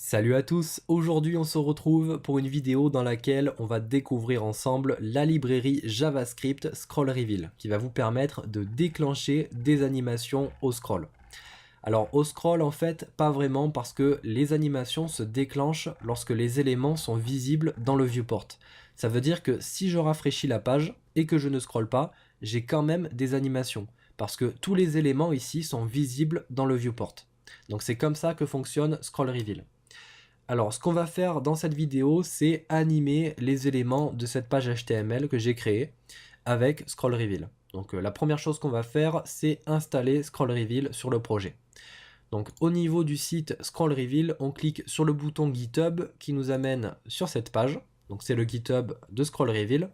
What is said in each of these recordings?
Salut à tous, aujourd'hui on se retrouve pour une vidéo dans laquelle on va découvrir ensemble la librairie JavaScript Scroll Reveal qui va vous permettre de déclencher des animations au scroll. Alors au scroll en fait pas vraiment parce que les animations se déclenchent lorsque les éléments sont visibles dans le viewport. Ça veut dire que si je rafraîchis la page et que je ne scrolle pas, j'ai quand même des animations parce que tous les éléments ici sont visibles dans le viewport. Donc c'est comme ça que fonctionne Scroll Reveal. Alors, ce qu'on va faire dans cette vidéo, c'est animer les éléments de cette page HTML que j'ai créée avec Scroll Reveal. Donc, la première chose qu'on va faire, c'est installer Scroll Reveal sur le projet. Donc, au niveau du site Scroll Reveal, on clique sur le bouton GitHub qui nous amène sur cette page. Donc, c'est le GitHub de Scroll Reveal.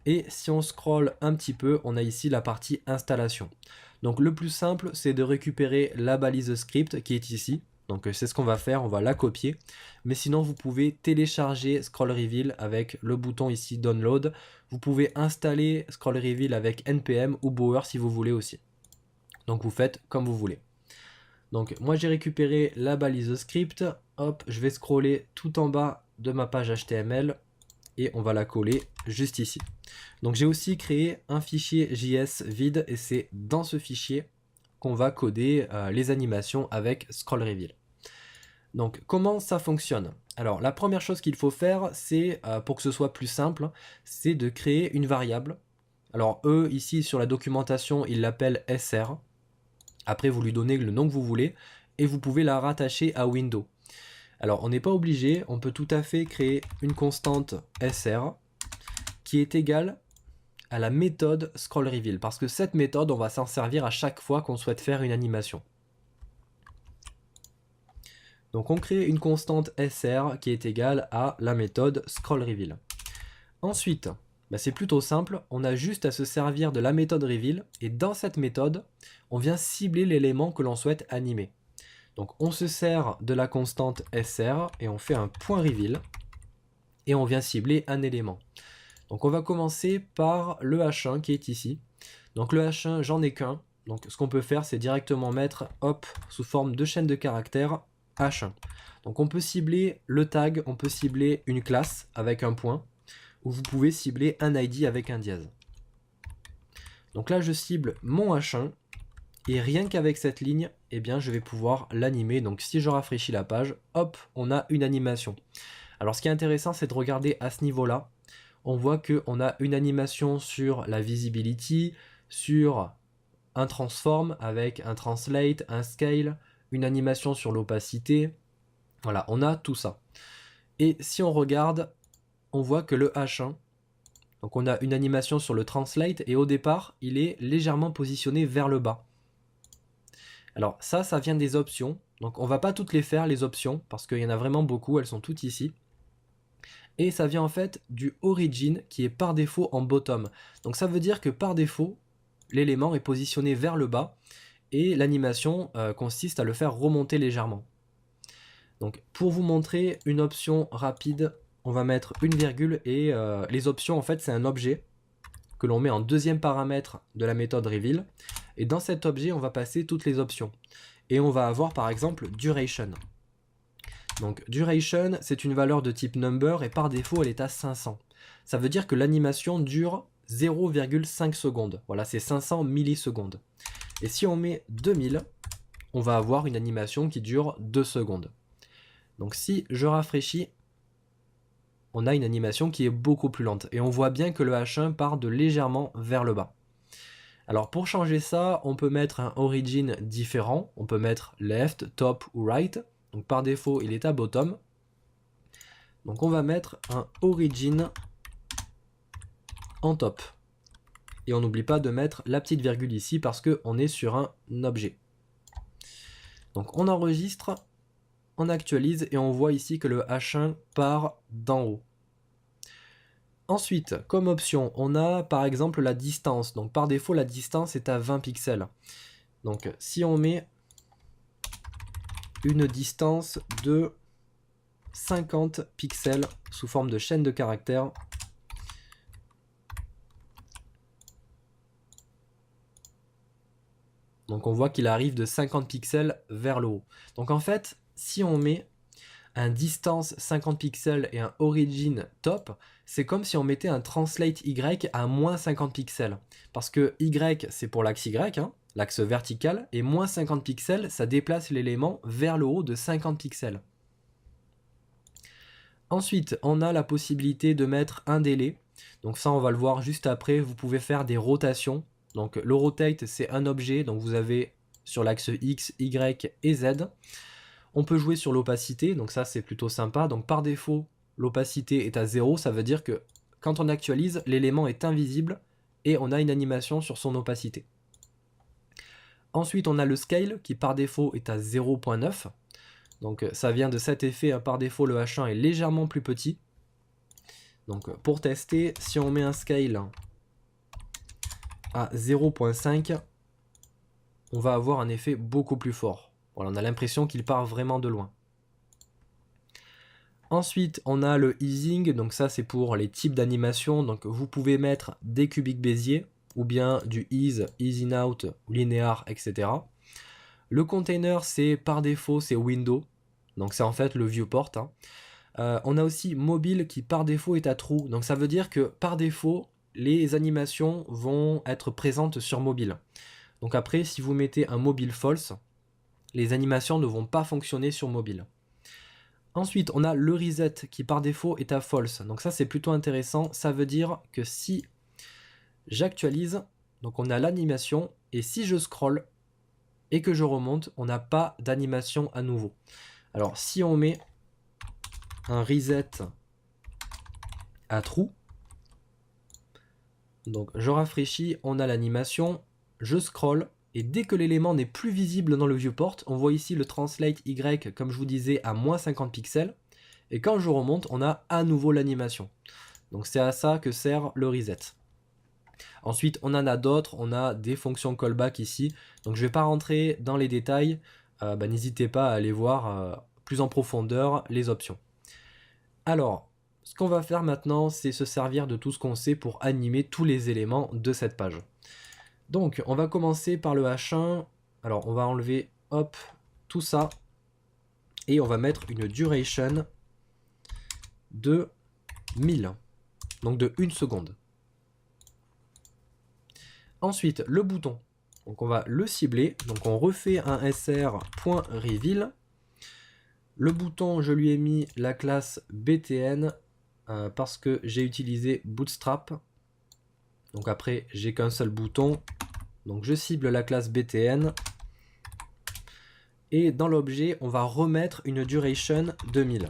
Et si on scrolle un petit peu, on a ici la partie installation. Donc le plus simple, c'est de récupérer la balise script qui est ici. Donc c'est ce qu'on va faire, on va la copier. Mais sinon, vous pouvez télécharger Scroll Reveal avec le bouton ici Download. Vous pouvez installer Scroll Reveal avec NPM ou Bower si vous voulez aussi. Donc vous faites comme vous voulez. Donc moi j'ai récupéré la balise script. Hop, je vais scroller tout en bas de ma page HTML et on va la coller juste ici. Donc j'ai aussi créé un fichier JS vide et c'est dans ce fichier qu'on va coder les animations avec Scroll Reveal. Donc comment ça fonctionne? Alors la première chose qu'il faut faire, c'est pour que ce soit plus simple, c'est de créer une variable. Alors eux ici sur la documentation ils l'appellent SR. Après vous lui donnez le nom que vous voulez et vous pouvez la rattacher à Windows. Alors on n'est pas obligé, on peut tout à fait créer une constante SR qui est égale à la méthode Scroll Reveal, parce que cette méthode, on va s'en servir à chaque fois qu'on souhaite faire une animation. Donc on crée une constante SR qui est égale à la méthode Scroll Reveal. Ensuite, c'est plutôt simple, on a juste à se servir de la méthode Reveal, et dans cette méthode, on vient cibler l'élément que l'on souhaite animer. Donc on se sert de la constante SR, et on fait un point Reveal, et on vient cibler un élément. Donc on va commencer par le H1 qui est ici. Donc le H1, j'en ai qu'un. Donc ce qu'on peut faire, c'est directement mettre, hop, sous forme de chaîne de caractères, H1. Donc on peut cibler le tag, on peut cibler une classe avec un point, ou vous pouvez cibler un ID avec un dièse. Donc là, je cible mon H1, et rien qu'avec cette ligne, eh bien, je vais pouvoir l'animer. Donc si je rafraîchis la page, hop, on a une animation. Alors ce qui est intéressant, c'est de regarder à ce niveau-là. On voit qu'on a une animation sur la visibility, sur un transform avec un translate, un scale, une animation sur l'opacité. Voilà, on a tout ça. Et si on regarde, on voit que le H1, donc on a une animation sur le translate et au départ, il est légèrement positionné vers le bas. Alors ça vient des options. Donc on va pas toutes les faire, les options, parce qu'il y en a vraiment beaucoup, elles sont toutes ici. Et ça vient en fait du origin qui est par défaut en bottom. Donc ça veut dire que par défaut, l'élément est positionné vers le bas et l'animation consiste à le faire remonter légèrement. Donc pour vous montrer une option rapide, on va mettre une virgule et les options en fait c'est un objet que l'on met en deuxième paramètre de la méthode reveal et dans cet objet on va passer toutes les options et on va avoir par exemple duration. Donc duration, c'est une valeur de type number et par défaut elle est à 500. Ça veut dire que l'animation dure 0,5 secondes. Voilà, c'est 500 millisecondes. Et si on met 2000, on va avoir une animation qui dure 2 secondes. Donc si je rafraîchis, on a une animation qui est beaucoup plus lente. Et on voit bien que le H1 part de légèrement vers le bas. Alors pour changer ça, on peut mettre un origin différent. On peut mettre left, top ou right. Donc par défaut, il est à bottom. Donc on va mettre un origin en top. Et on n'oublie pas de mettre la petite virgule ici parce qu'on est sur un objet. Donc on enregistre, on actualise et on voit ici que le H1 part d'en haut. Ensuite, comme option, on a par exemple la distance. Donc par défaut, la distance est à 20 pixels. Donc si on met une distance de 50 pixels sous forme de chaîne de caractères, donc on voit qu'il arrive de 50 pixels vers le haut. Donc en fait, si on met un distance 50 pixels et un origin top, c'est comme si on mettait un translate Y à moins 50 pixels. Parce que Y, c'est pour l'axe Y, hein, l'axe vertical, et moins 50 pixels, ça déplace l'élément vers le haut de 50 pixels. Ensuite, on a la possibilité de mettre un délai. Donc ça, on va le voir juste après. Vous pouvez faire des rotations. Donc le rotate, c'est un objet. Donc vous avez sur l'axe X, Y et Z. On peut jouer sur l'opacité. Donc ça, c'est plutôt sympa. Donc par défaut, l'opacité est à 0. Ça veut dire que quand on actualise, l'élément est invisible et on a une animation sur son opacité. Ensuite, on a le scale qui par défaut est à 0.9. Donc ça vient de cet effet, hein, par défaut le H1 est légèrement plus petit. Donc pour tester, si on met un scale à 0.5, on va avoir un effet beaucoup plus fort. Voilà, on a l'impression qu'il part vraiment de loin. Ensuite, on a le easing, donc ça c'est pour les types d'animation. Donc vous pouvez mettre des cubiques Bézier, ou bien du ease, ease in out, linéaire, etc. Le container, c'est par défaut, c'est window. Donc c'est en fait le viewport. Hein. On a aussi mobile qui par défaut est à true. Donc ça veut dire que par défaut, les animations vont être présentes sur mobile. Donc après, si vous mettez un mobile false, les animations ne vont pas fonctionner sur mobile. Ensuite, on a le reset qui par défaut est à false. Donc ça c'est plutôt intéressant. Ça veut dire que si j'actualise, donc on a l'animation, et si je scroll et que je remonte, on n'a pas d'animation à nouveau. Alors si on met un reset à true, donc je rafraîchis, on a l'animation, je scroll, et dès que l'élément n'est plus visible dans le viewport, on voit ici le translate Y, comme je vous disais, à moins 50 pixels, et quand je remonte, on a à nouveau l'animation. Donc c'est à ça que sert le reset. Ensuite, on en a d'autres, on a des fonctions callback ici, donc je ne vais pas rentrer dans les détails, n'hésitez pas à aller voir plus en profondeur les options. Alors, ce qu'on va faire maintenant, c'est se servir de tout ce qu'on sait pour animer tous les éléments de cette page. Donc, on va commencer par le H1. Alors, on va enlever, hop, tout ça. Et on va mettre une duration de 1000. Donc de 1 seconde. Ensuite, le bouton. Donc on va le cibler. Donc on refait un sr.reveal. Le bouton, je lui ai mis la classe btn parce que j'ai utilisé Bootstrap. Donc après, j'ai qu'un seul bouton. Donc je cible la classe btn. Et dans l'objet, on va remettre une duration de 1000.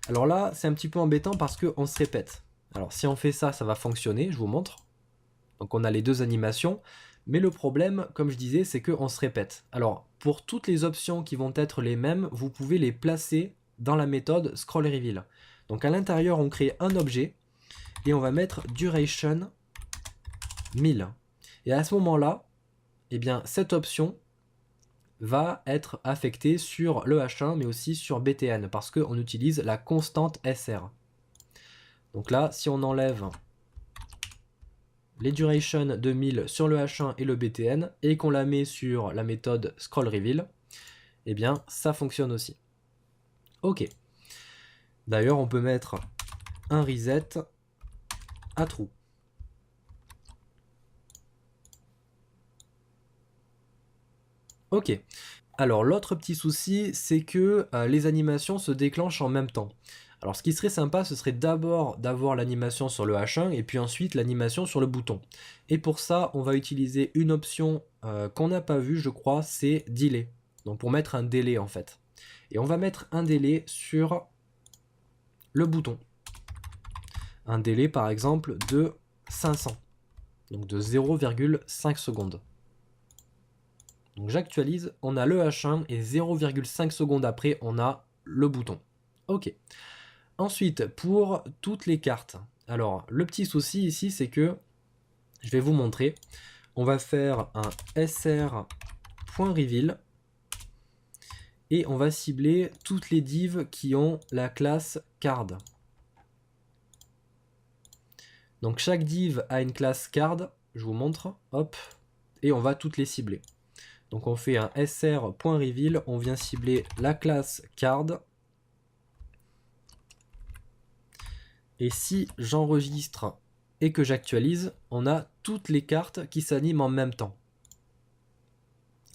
Alors là, c'est un petit peu embêtant parce qu'on se répète. Alors si on fait ça, ça va fonctionner, je vous montre. Donc on a les deux animations. Mais le problème, comme je disais, c'est qu'on se répète. Alors, pour toutes les options qui vont être les mêmes, vous pouvez les placer dans la méthode scrollReveal. Donc à l'intérieur, on crée un objet et on va mettre duration 1000. Et à ce moment-là, eh bien, cette option va être affectée sur le H1, mais aussi sur BTN, parce qu'on utilise la constante SR. Donc là, si on enlève les durations de 1000 sur le H1 et le BTN, et qu'on la met sur la méthode scrollReveal, eh bien ça fonctionne aussi. Ok. D'ailleurs, on peut mettre un reset à true. Ok. Alors l'autre petit souci, c'est que les animations se déclenchent en même temps. Alors ce qui serait sympa, ce serait d'abord d'avoir l'animation sur le H1 et puis ensuite l'animation sur le bouton. Et pour ça, on va utiliser une option qu'on n'a pas vue, je crois, c'est delay. Donc pour mettre un délai en fait. Et on va mettre un délai sur le bouton. Un délai par exemple de 500. Donc de 0,5 secondes. Donc j'actualise, on a le H1 et 0,5 secondes après, on a le bouton. Ok. Ensuite, pour toutes les cartes, alors le petit souci ici, c'est que, je vais vous montrer, on va faire un sr.reveal et on va cibler toutes les divs qui ont la classe card. Donc chaque div a une classe card, je vous montre, hop, et on va toutes les cibler. Donc on fait un sr.reveal, on vient cibler la classe card. Et si j'enregistre et que j'actualise, on a toutes les cartes qui s'animent en même temps.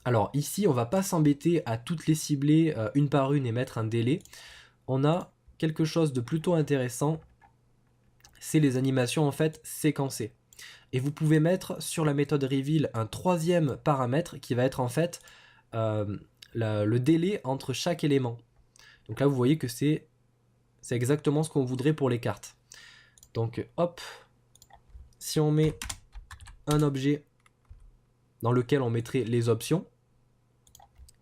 Alors ici, on va pas s'embêter à toutes les cibler une par une et mettre un délai. On a quelque chose de plutôt intéressant, c'est les animations en fait séquencées. Et vous pouvez mettre sur la méthode reveal un troisième paramètre qui va être en fait le délai entre chaque élément. Donc là vous voyez que c'est exactement ce qu'on voudrait pour les cartes. Donc hop, si on met un objet dans lequel on mettrait les options,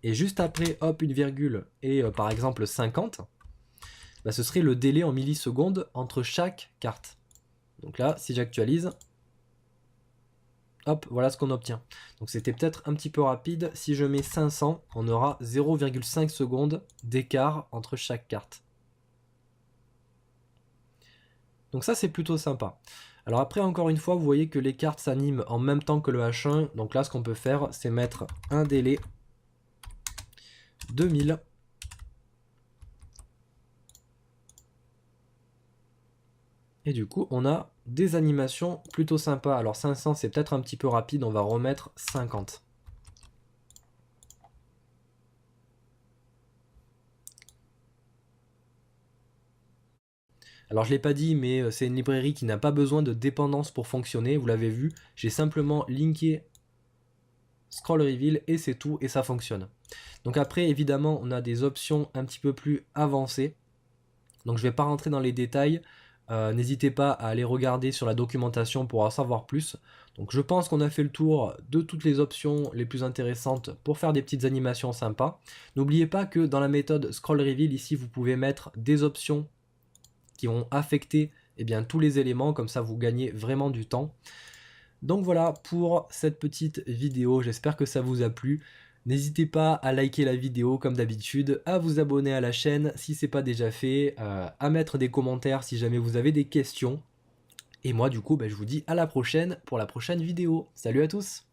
et juste après hop une virgule et par exemple 50, bah, ce serait le délai en millisecondes entre chaque carte. Donc là si j'actualise, hop, voilà ce qu'on obtient. Donc c'était peut-être un petit peu rapide. Si je mets 500, on aura 0,5 secondes d'écart entre chaque carte. Donc ça c'est plutôt sympa. Alors après encore une fois, vous voyez que les cartes s'animent en même temps que le H1. Donc là ce qu'on peut faire, c'est mettre un délai 2000. Et du coup on a des animations plutôt sympas. Alors 500 c'est peut-être un petit peu rapide, on va remettre 50. Alors je ne l'ai pas dit, mais c'est une librairie qui n'a pas besoin de dépendance pour fonctionner, vous l'avez vu. J'ai simplement linké Scroll Reveal et c'est tout, et ça fonctionne. Donc après, évidemment, on a des options un petit peu plus avancées. Donc je ne vais pas rentrer dans les détails. N'hésitez pas à aller regarder sur la documentation pour en savoir plus. Donc je pense qu'on a fait le tour de toutes les options les plus intéressantes pour faire des petites animations sympas. N'oubliez pas que dans la méthode Scroll Reveal, ici, vous pouvez mettre des options qui vont affecter tous les éléments, comme ça vous gagnez vraiment du temps. Donc voilà pour cette petite vidéo, j'espère que ça vous a plu. N'hésitez pas à liker la vidéo comme d'habitude, à vous abonner à la chaîne si ce n'est pas déjà fait, à mettre des commentaires si jamais vous avez des questions. Et moi du coup, je vous dis à la prochaine pour la prochaine vidéo. Salut à tous!